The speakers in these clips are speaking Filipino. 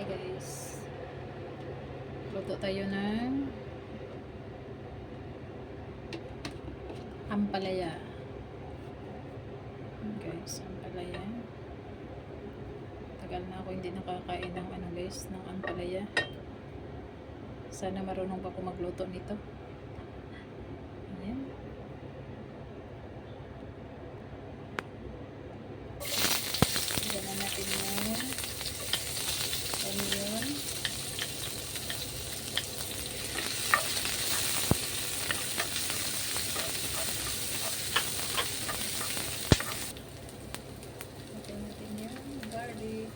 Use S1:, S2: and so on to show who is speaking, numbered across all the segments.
S1: Okay guys, luto tayo ng ampalaya. Guys, ampalaya. Tagal na ako hindi nakakain ng guys, ng ampalaya. Sana marunong pa ako magluto nito. Ayan. Lagyan na natin yung onion. Lagyan natin yung garlic.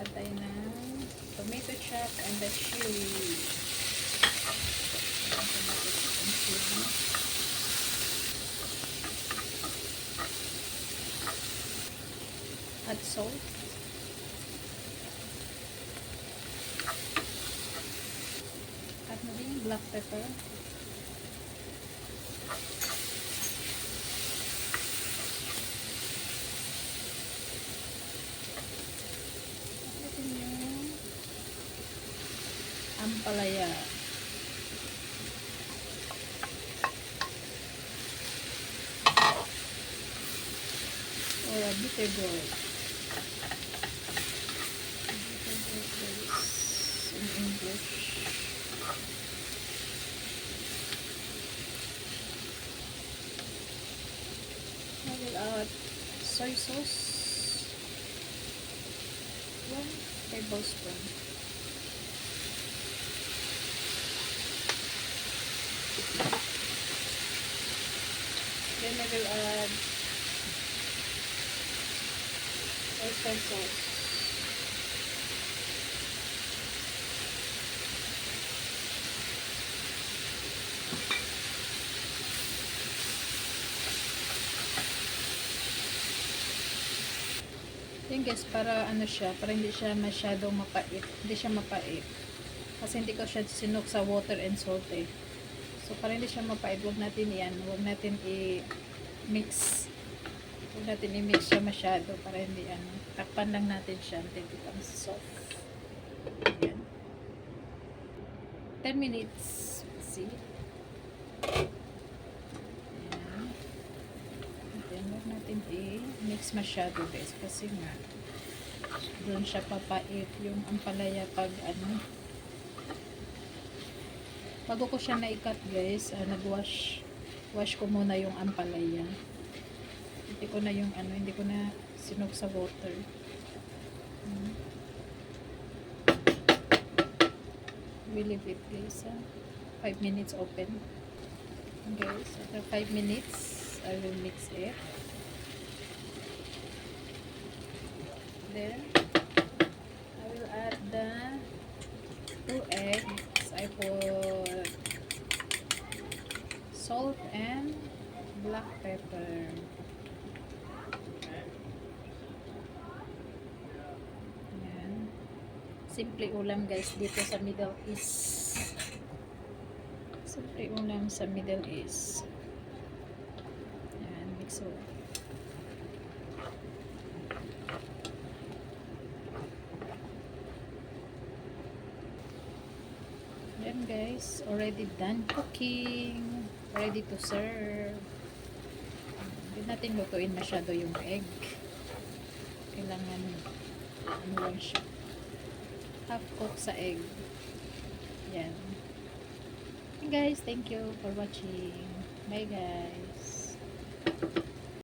S1: Add tayo ng tomato chop and the chili. Add salt. Add na din black pepper. Add natin yung ampalaya. Or a bitter gourd. In English. I will add soy sauce. 1 tablespoon. Then I will add oyster sauce. Yan guys, para ano siya, para hindi siya masyadong mapait. Hindi siya mapait. Kasi hindi ko siya sinok sa water and salt eh. So para hindi siya mapait, wag natin wag natin i-mix. Wag natin i-mix siya masyado para hindi takpan lang natin siya until it becomes soft. Yan. 10 minutes. See? Wag natin i-mix masyado guys kasi nga doon siya papait yung ampalaya pag bago ko siya na-ikat guys, wash ko muna yung ampalaya. Hindi ko na hindi ko na sinok sa water. We leave it guys 5 minutes open. Guys, after 5 minutes I will mix it. Then I will add the 2 eggs. I put salt and black pepper. Ayan. Simple ulam guys dito sa Middle East. Simple ulam sa Middle East. Ayan, mix it. Then guys, already done cooking, ready to serve. Hindi natin lutuin masyado yung egg. Kailangan lang siya, half cook sa egg. Yan. Okay guys, thank you for watching. Bye guys.